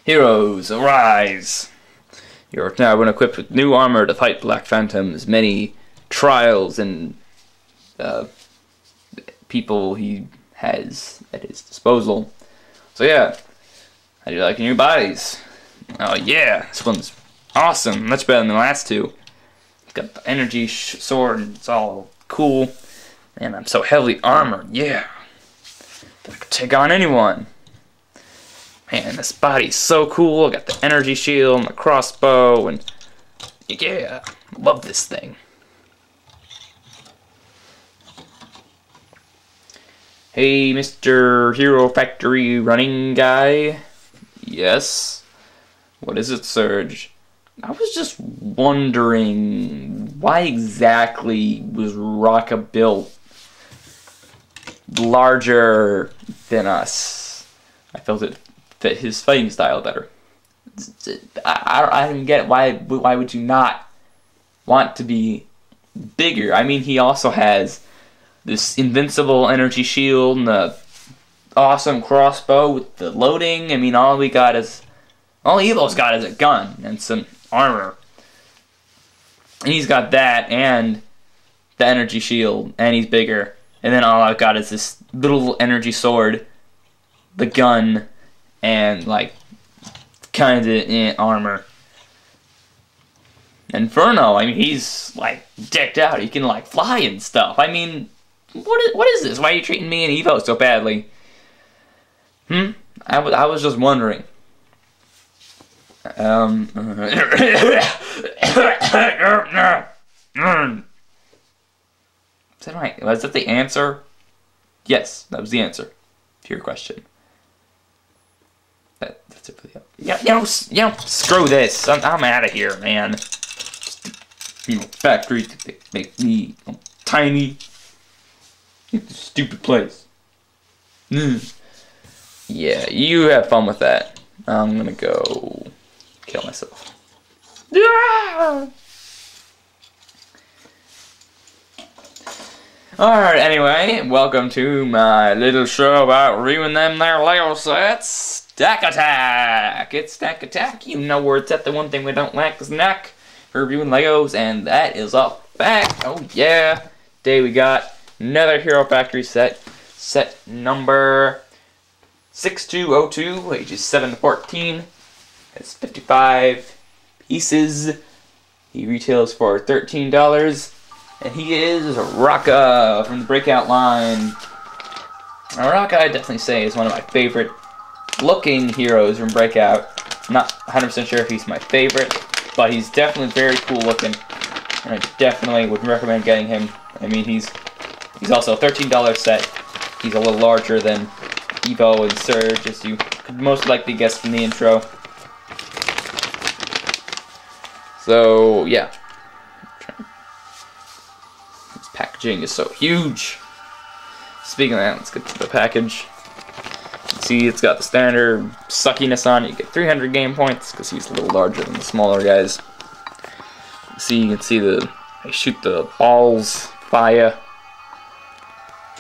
Heroes, arise! You're now been equipped with new armor to fight Black Phantom's many trials and people he has at his disposal. So yeah, how do you like your new bodies? Oh yeah, this one's awesome, much better than the last two. It's got the energy sword and it's all cool. Man, I'm so heavily armored, yeah. I could take on anyone. Man, this body's so cool. I got the energy shield, my crossbow, and yeah, love this thing. Hey, Mr. Hero Factory running guy. Yes. What is it, Surge? I was just wondering, why exactly was Rocka built larger than us? I felt it fit his fighting style better. I don't get it. Why would you not want to be bigger? I mean, he also has this invincible energy shield and the awesome crossbow with the loading. I mean, all Evo's got is a gun and some armor. And he's got that and the energy shield, and he's bigger. And then all I've got is this little energy sword, the gun, and like kind of armor. Inferno, I mean, he's like decked out. He can like fly and stuff. I mean, what is this? Why are you treating me and Evo so badly? I was just wondering. Is that right? Was that the answer? Yes, that was the answer to your question. That's it for the screw this. I'm out of here, man. Factory to make me tiny. Stupid place. Yeah, you have fun with that. I'm gonna go kill myself. Alright, anyway, welcome to my little show about reviewing them there Lego sets. Stack Attack! It's Stack Attack. You know where it's at. The one thing we don't lack is knack for reviewing Legos, and that is a fact. Oh yeah. Today we got another Hero Factory set. Set number 6202, ages 7 to 14. It's 55 pieces. He retails for $13. And he is Rocka from the Breakout line. Now, Rocka, I'd definitely say, is one of my favorite looking heroes from Breakout. I'm not 100% sure if he's my favorite, but he's definitely very cool looking. And I definitely would recommend getting him. I mean, he's also a $13 set. He's a little larger than Evo and Surge, as you could most likely guess from the intro. So, yeah. This packaging is so huge. Speaking of that, let's get to the package. See, it's got the standard suckiness on it. You get 300 game points, because he's a little larger than the smaller guys. See, you can see they shoot the balls fire.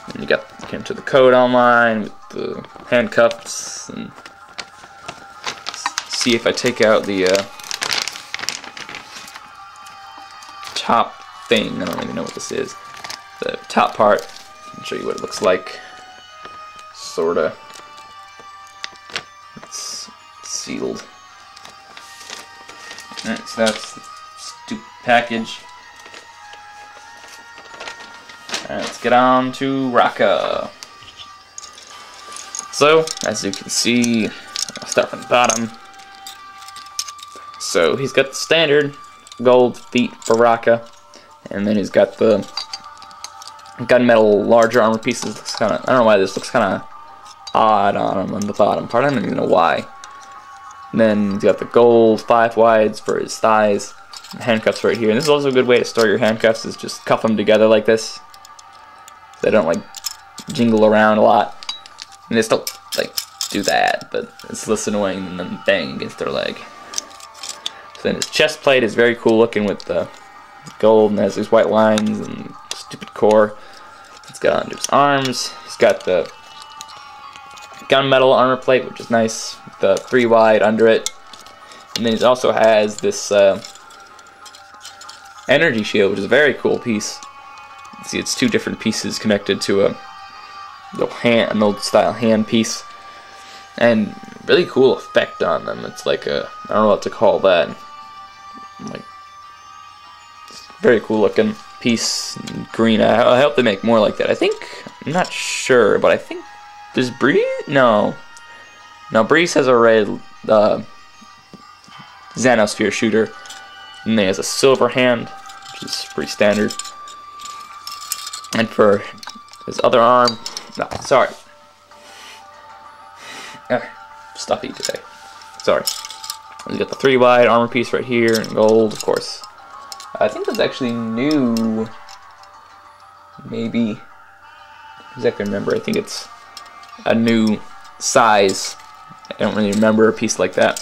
And you can enter the code online with the handcuffs, and see if I take out the top thing. I don't even know what this is. The top part. I'll show you what it looks like. Sorta. It's sealed. Alright, so that's the stupid package. Alright, let's get on to Rocka. So, as you can see, I'll start from the bottom. So, he's got the standard gold feet for Rocka, and then he's got the gunmetal larger armor pieces. Looks kinda, I don't know why this looks kind of odd on him on the bottom part. I don't even know why. And then he's got the gold 5 wides for his thighs. Handcuffs right here. And this is also a good way to store your handcuffs, is just cuff them together like this. They don't like jingle around a lot. And they still like do that, but it's less annoying than them banging against their leg. So then his chest plate is very cool looking with the gold, and has these white lines and stupid core. Let's get on to his arms. He's got the gunmetal armor plate, which is nice. the 3 wide under it. And then it also has this energy shield, which is a very cool piece. See, it's 2 different pieces connected to an old style hand piece. And really cool effect on them. It's like a, I don't know what to call that. Like, very cool looking piece. Green. I hope they make more like that. I'm not sure, but I think, does Breeze? No, Breeze has a red Xanosphere shooter, and then he has a silver hand, which is pretty standard. And for his other arm, sorry, stuffy today. Sorry. We got the 3 wide armor piece right here in gold, of course. I think that's actually new. Maybe. I don't exactly remember. I think it's a new size. I don't really remember a piece like that.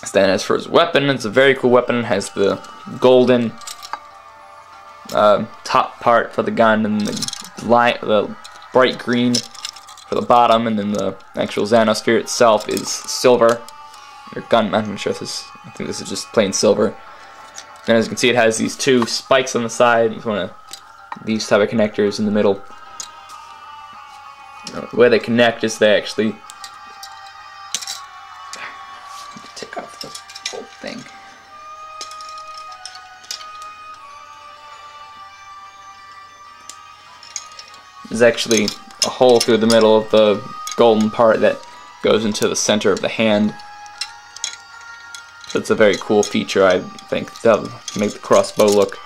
So then as for his weapon, it's a very cool weapon. It has the golden top part for the gun, and the bright green for the bottom, and then the actual Xanosphere itself is silver. Or gun, I'm not sure if this, I think this is just plain silver. And as you can see, it has these 2 spikes on the side, with one of these type of connectors in the middle. The way they connect is they actually take off the whole thing. There's actually a hole through the middle of the golden part that goes into the center of the hand. So it's a very cool feature, I think, that'll make the crossbow look.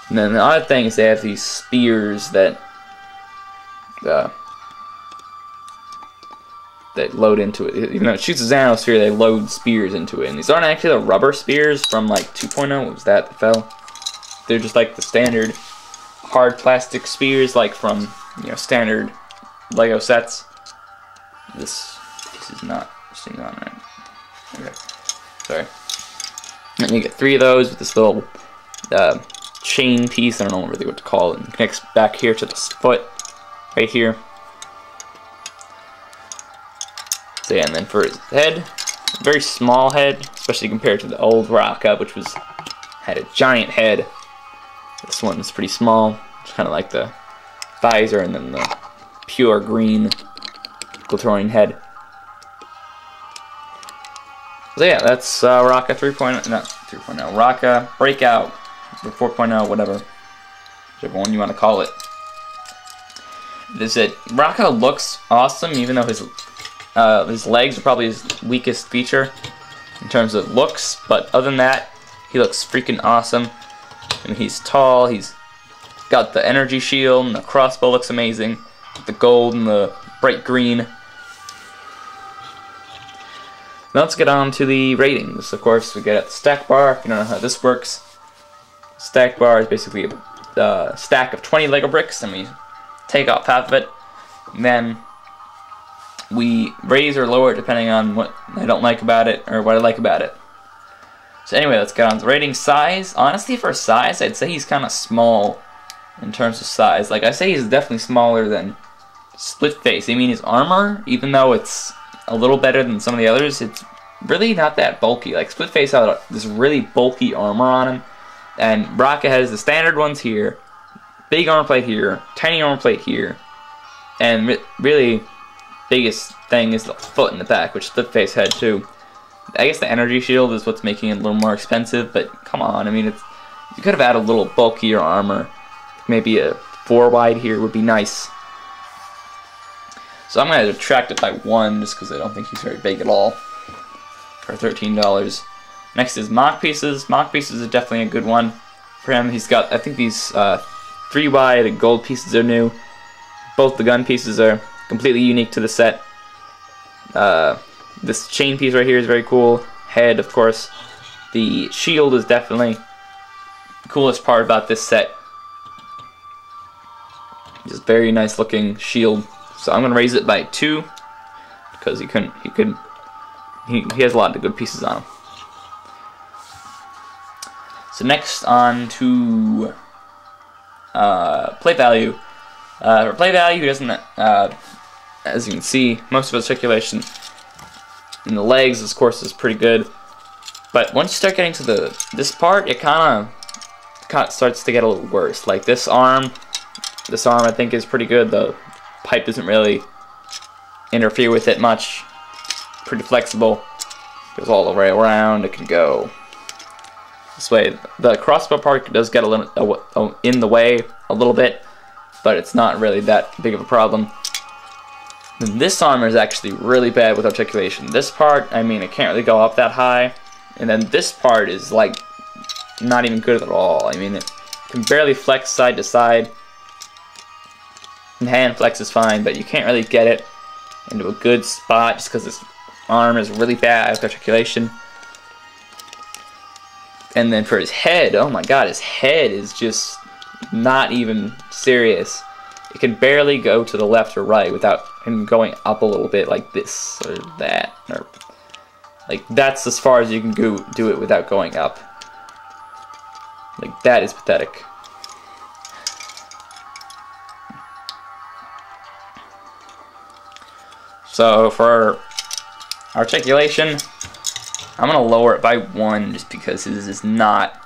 And then the other thing is they have these spears that load into it. Even though it shoots a Xanosphere, they load spears into it. And these aren't actually the rubber spears from like 2.0. What was that fell? They're just like the standard hard plastic spears, like from, you know, standard Lego sets. This piece is not staying on right. Okay, sorry. And you get 3 of those with this little chain piece. I don't know really what to call it. It connects back here to this foot, right here. So yeah, and then for his head, very small head, especially compared to the old Rocka, which had a giant head. This one is pretty small. It's kind of like the visor, and then the pure green glittering head. So yeah, that's Rocka 3.0, not 3.0, Rocka Breakout, or 4.0, whatever, whichever one you want to call it. Rocka looks awesome, even though his legs are probably his weakest feature in terms of looks, but other than that, he looks freaking awesome. And he's tall, he's got the energy shield, and the crossbow looks amazing. The gold and the bright green. Now let's get on to the ratings. Of course, we get at the stack bar. If you don't know how this works, stack bar is basically a stack of 20 Lego bricks, and we take off half of it. And then we raise or lower it depending on what I don't like about it or what I like about it. So anyway, let's get on to the rating. Size. Honestly, for size, I'd say he's kind of small in terms of size. Like, I say he's definitely smaller than Split Face. I mean, his armor, even though it's a little better than some of the others, it's really not that bulky. Like, Split Face had this really bulky armor on him, and Rocka has the standard ones here, big armor plate here, tiny armor plate here, and really biggest thing is the foot in the back, which Split Face had too. I guess the energy shield is what's making it a little more expensive, but come on, I mean, you could have had a little bulkier armor. Maybe a 4 wide here would be nice. So I'm going to subtract it by 1 just because I don't think he's very big at all for $13. Next is mock pieces. Mock pieces is definitely a good one for him. He's got, I think these 3 wide and gold pieces are new. Both the gun pieces are completely unique to the set. This chain piece right here is very cool. Head, of course. The shield is definitely the coolest part about this set. Just very nice looking shield. So I'm gonna raise it by 2 because he has a lot of good pieces on him. So next on to play value. For play value, he doesn't as you can see, most of his articulation in the legs, of course, is pretty good. But once you start getting to this part, it kind of starts to get a little worse. Like this arm I think is pretty good. The pipe doesn't really interfere with it much. Pretty flexible. Goes all the way around. It can go this way. The crossbow part does get a little in the way a little bit, but it's not really that big of a problem. And this armor is actually really bad with articulation. This part, I mean, it can't really go up that high. And then this part is like not even good at all. I mean, it can barely flex side to side. And hand flex is fine, but you can't really get it into a good spot just because this arm is really bad with articulation. And then for his head, oh my god, his head is just not even serious. It can barely go to the left or right without him going up a little bit like this or that. Or like that's as far as you can do it without going up. Like that is pathetic. So for articulation, I'm gonna lower it by 1 just because this is not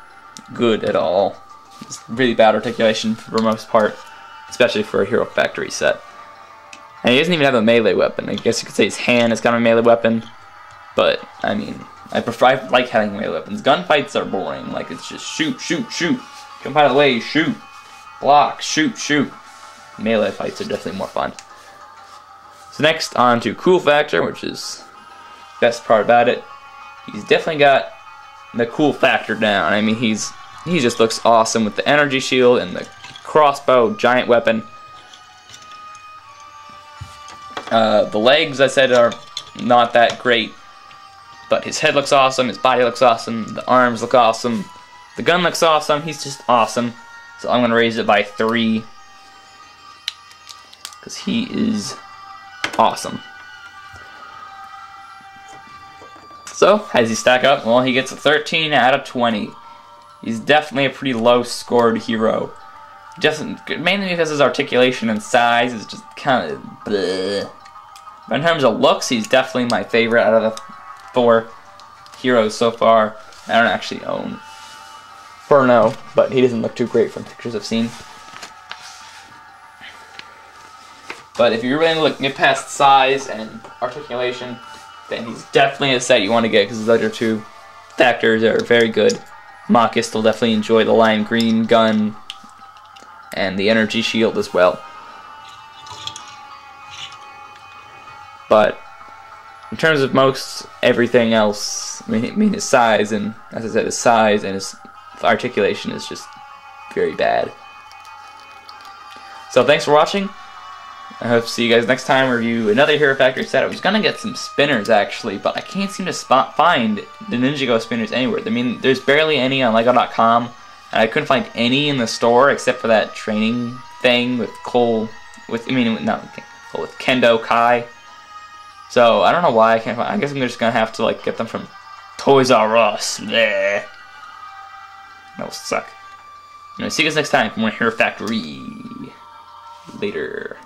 good at all. It's really bad articulation for the most part, especially for a Hero Factory set. And he doesn't even have a melee weapon. I guess you could say his hand is kind of a melee weapon, but I mean, I like having melee weapons. Gunfights are boring. Like it's just shoot, shoot, shoot. Jump out of the way, shoot, block, shoot, shoot. Melee fights are definitely more fun. So next on to cool factor, which is the best part about it. He's definitely got the cool factor down. I mean, he just looks awesome with the energy shield and the crossbow, giant weapon. The legs, I said, are not that great, but his head looks awesome, his body looks awesome, the arms look awesome, the gun looks awesome, he's just awesome. So I'm going to raise it by 3, because he is awesome. So, how does he stack up? Well, he gets a 13 out of 20. He's definitely a pretty low-scored hero. Mainly because his articulation and size is just kind of bleh. But in terms of looks, he's definitely my favorite out of the 4 heroes so far. I don't actually own Furno, but he doesn't look too great from pictures I've seen. But if you're really looking at past size and articulation, then he's definitely a set you want to get because his other 2 factors are very good. Marcus will definitely enjoy the lime green gun and the energy shield as well. But in terms of most everything else, I mean his size, and as I said, his size and his articulation is just very bad. So thanks for watching. I hope to see you guys next time. Review another Hero Factory set. I was gonna get some spinners actually, but I can't seem to find the Ninjago spinners anywhere. I mean, there's barely any on Lego.com, and I couldn't find any in the store except for that training thing with with Kendo Kai. So I don't know why I can't find. I guess I'm just gonna have to like get them from Toys R Us. Bleh. That will suck. Anyway, see you guys next time for more Hero Factory. Later.